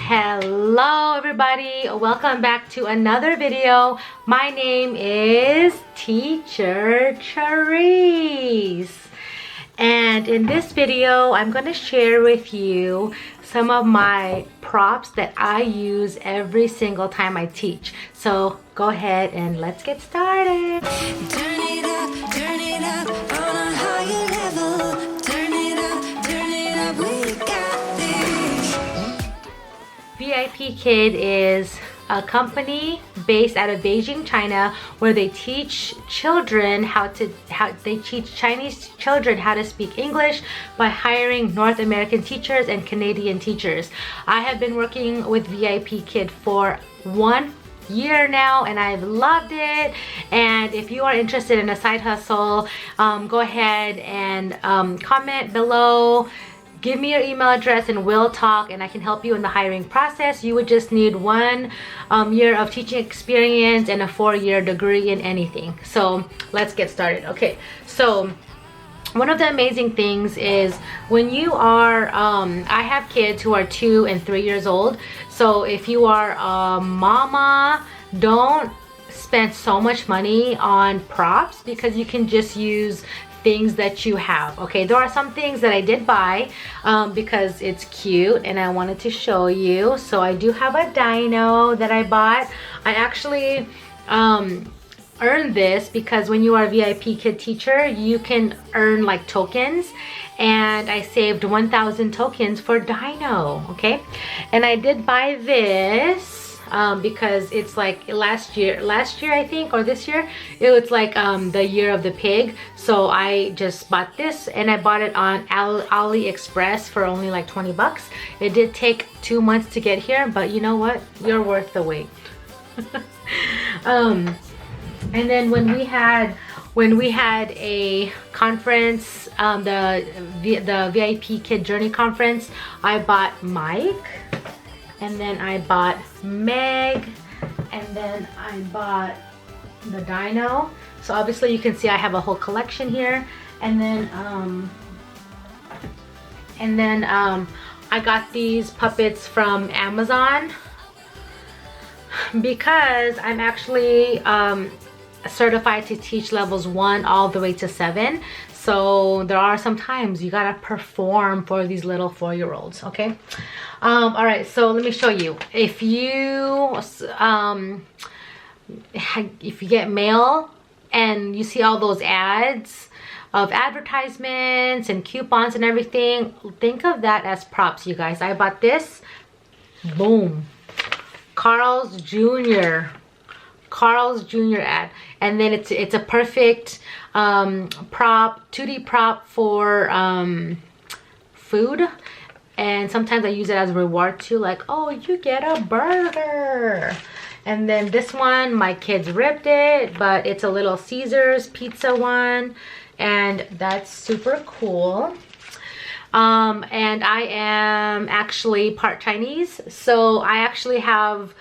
Hello everybody, welcome back to another video. My name is Teacher Charisse, and in this video I'm going to share with you some of my props that I use every single time I teach. So go ahead and let's get started. Turn it up on a higher level. Turn it up, we got this. VIPKID is a company based out of Beijing, China, where they teach children how teach Chinese children how to speak English by hiring North American teachers and Canadian teachers. I have been working with VIPKID for 1 year now and I've loved it. And if you are interested in a side hustle, go ahead and comment below. Give me your email address and we'll talk and I can help you in the hiring process. You would just need 1 year of teaching experience and a 4-year degree in anything. So let's get started. Okay, so one of the amazing things is when you are, I have kids who are 2 and 3 years old. So if you are a mama, don't spend so much money on props because you can just use things that you have. Okay, there are some things that I did buy because it's cute and I wanted to show you. So I do have a dino that I bought. I actually earned this because when you are a VIPKID teacher, you can earn like tokens, and I saved 1,000 tokens for dino. Okay, and I did buy this because it's like last year I think, or this year, it was like the year of the pig. So I just bought this and I bought it on AliExpress for only like 20 bucks. It did take 2 months to get here, but you know what, you're worth the wait. And then when we had a conference, the VIPKID Journey conference, I bought Mike, and then I bought Meg, and then I bought the dino. So obviously you can see I have a whole collection here. And then I got these puppets from Amazon because I'm actually certified to teach levels 1 all the way to 7. So there are some times you gotta perform for these little 4-year-olds. Okay, all right, so let me show you. If you get mail and you see all those ads of advertisements and coupons and everything, think of that as props, you guys. I bought this. Boom, Carl's Jr. ad, and then it's a perfect prop, 2D prop for food, and sometimes I use it as a reward too, like, oh, you get a burger. And then this one, my kids ripped it, but it's a Little Caesars pizza one, and that's super cool. And I am actually part Chinese, so I actually have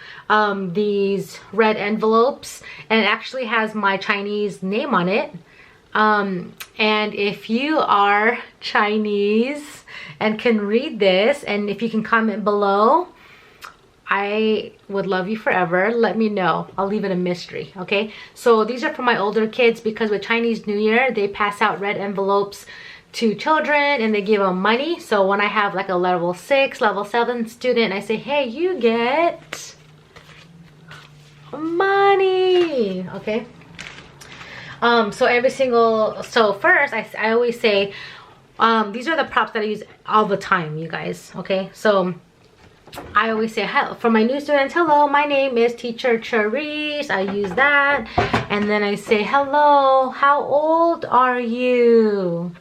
these red envelopes, and it actually has my Chinese name on it. And if you are Chinese and can read this, and if you can comment below, I would love you forever. Let me know. I'll leave it a mystery. Okay, so these are for my older kids because with Chinese New Year they pass out red envelopes to children and they give them money. So when I have like a level 6, level 7 student, I say, hey, you get money. Okay, so first I always say these are the props that I use all the time, you guys. Okay, so I always say, for my new students, hello, my name is Teacher Charisse. I use that. And then I say, hello, how old are you?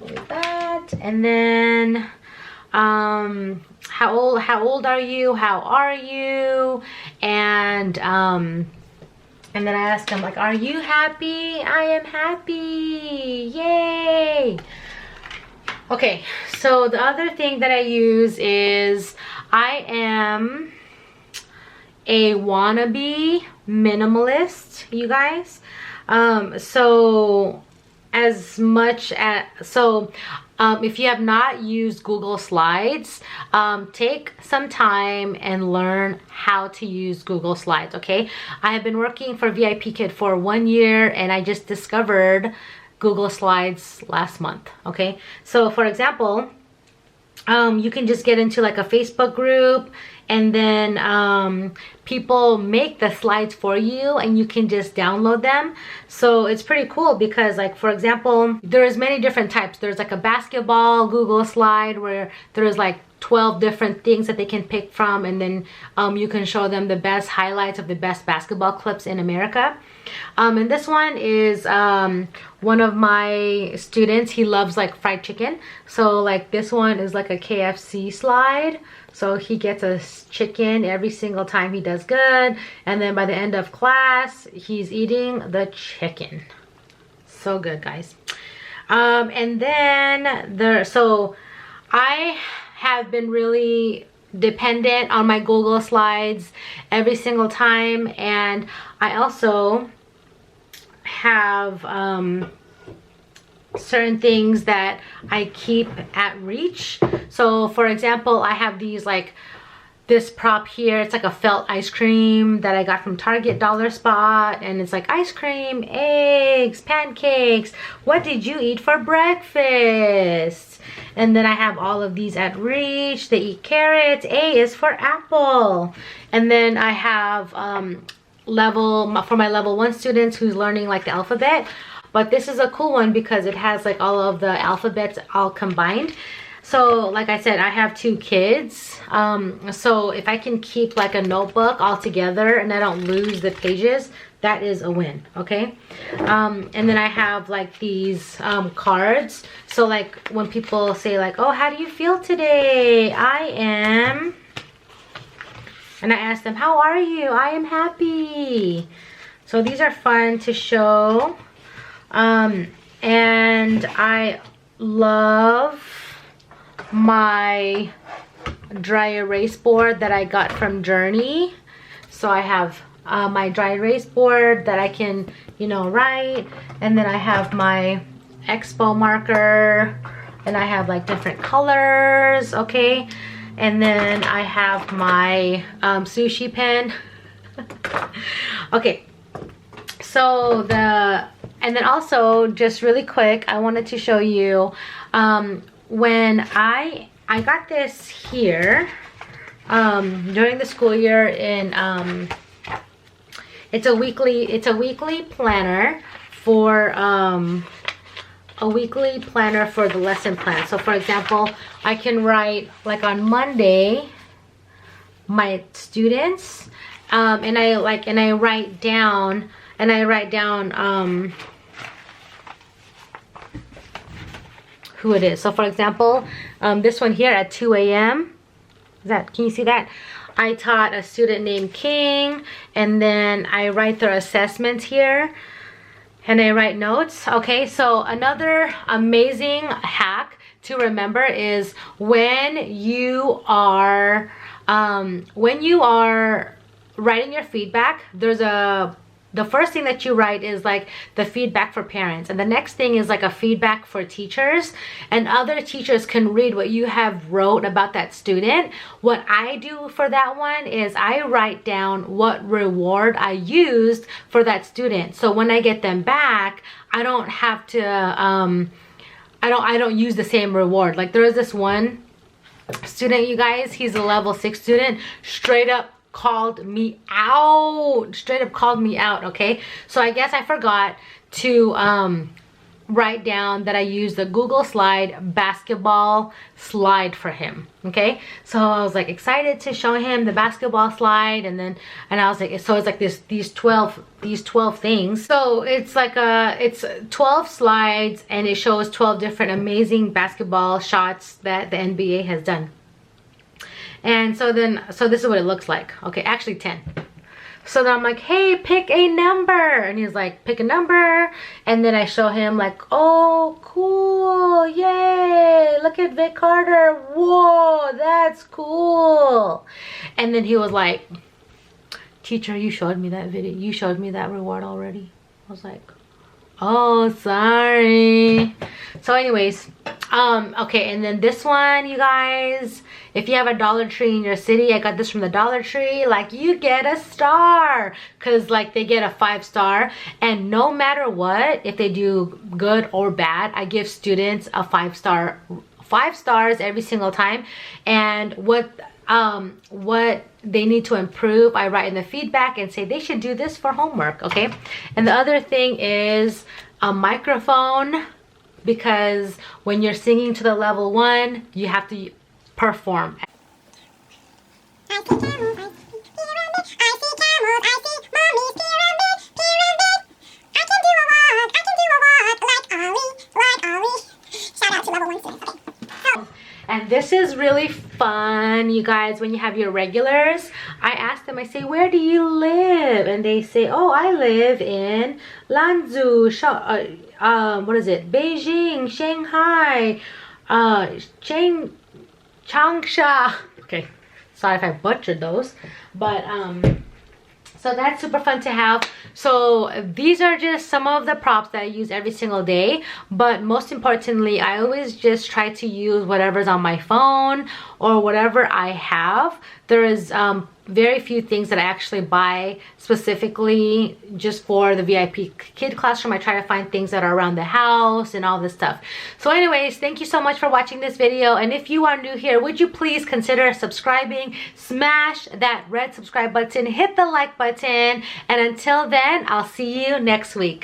Like that. And then how old are you? How are you? And then I ask them, like, are you happy? I am happy. Yay. Okay, so the other thing that I use is I am a wannabe minimalist, you guys. So as much as, so if you have not used Google Slides, take some time and learn how to use Google Slides, okay? I have been working for VIPKID for 1 year and I just discovered Google Slides last month, okay? So for example, you can just get into like a Facebook group, and then people make the slides for you and you can just download them. So it's pretty cool because, like, for example, there's many different types. There's like a basketball Google slide where there's like 12 different things that they can pick from, and then you can show them the best highlights of the best basketball clips in America. And this one is one of my students. He loves like fried chicken, so like this one is like a KFC slide. So he gets a chicken every single time he does good, and then by the end of class he's eating the chicken. So good, guys. And then so I have been really dependent on my Google Slides every single time, and I also have certain things that I keep at reach. So for example, I have these, like this prop here. It's like a felt ice cream that I got from Target Dollar Spot, and it's like ice cream, eggs, pancakes, what did you eat for breakfast? And then I have all of these at reach. They eat carrots. A is for apple. And then I have for my level 1 students who's learning like the alphabet. But this is a cool one because it has like all of the alphabets all combined. So like I said, I have 2 kids. So if I can keep like a notebook all together and I don't lose the pages, that is a win, okay? And then I have like these cards. So like when people say like, oh, how do you feel today? I am... And I ask them, how are you? I am happy. So these are fun to show. And I love my dry erase board that I got from Journey. So I have my dry erase board that I can, you know, write. And then I have my Expo marker, and I have like different colors, okay? And then I have my sushi pen. Okay, so and then also, just really quick, I wanted to show you when I got this here during the school year in it's a weekly planner for the lesson plan. So for example, I can write like on Monday my students, and I write down who it is. So for example, this one here at 2 a.m. Can you see that? I taught a student named King, and then I write their assessments here, and I write notes. Okay, so another amazing hack to remember is when you are writing your feedback, the first thing that you write is like the feedback for parents, and the next thing is like a feedback for teachers, and other teachers can read what you have wrote about that student. What I do for that one is I write down what reward I used for that student, so when I get them back, I don't have to I don't use the same reward. Like there is this one student, you guys, he's a level 6 student, straight up called me out, okay? So I guess I forgot to write down that I used the Google Slide basketball slide for him, okay? So I was like excited to show him the basketball slide, and I was like, so it's like these 12 things. So it's like it's 12 slides, and it shows 12 different amazing basketball shots that the NBA has done. And so this is what it looks like. Okay, actually 10. So then I'm like, hey, pick a number. And he's like, pick a number. And then I show him like, oh, cool. Yay. Look at Vic Carter. Whoa, that's cool. And then he was like, teacher, you showed me that video. You showed me that reward already. I was like, Oh, sorry. So anyways, okay, and then this one, you guys, if you have a Dollar Tree in your city, I got this from the Dollar Tree, like, you get a star, because like they get a 5-star, and no matter what, if they do good or bad, I give students a 5-star, 5 stars every single time. And what they need to improve, I write in the feedback and say they should do this for homework. Okay, and the other thing is a microphone, because when you're singing to the level 1, you have to perform. And this is really fun, you guys. When you have your regulars, I ask them, I say, where do you live? And they say, oh, I live in Lanzhou, what is it, Beijing, Shanghai, Changsha. Okay, sorry if I butchered those, but so that's super fun to have. So these are just some of the props that I use every single day, but most importantly, I always just try to use whatever's on my phone or whatever I have. There is very few things that I actually buy specifically just for the VIP Kid classroom. I try to find things that are around the house and all this stuff. So anyways, thank you so much for watching this video. And if you are new here, would you please consider subscribing? Smash that red subscribe button, hit the like button, and until then, I'll see you next week.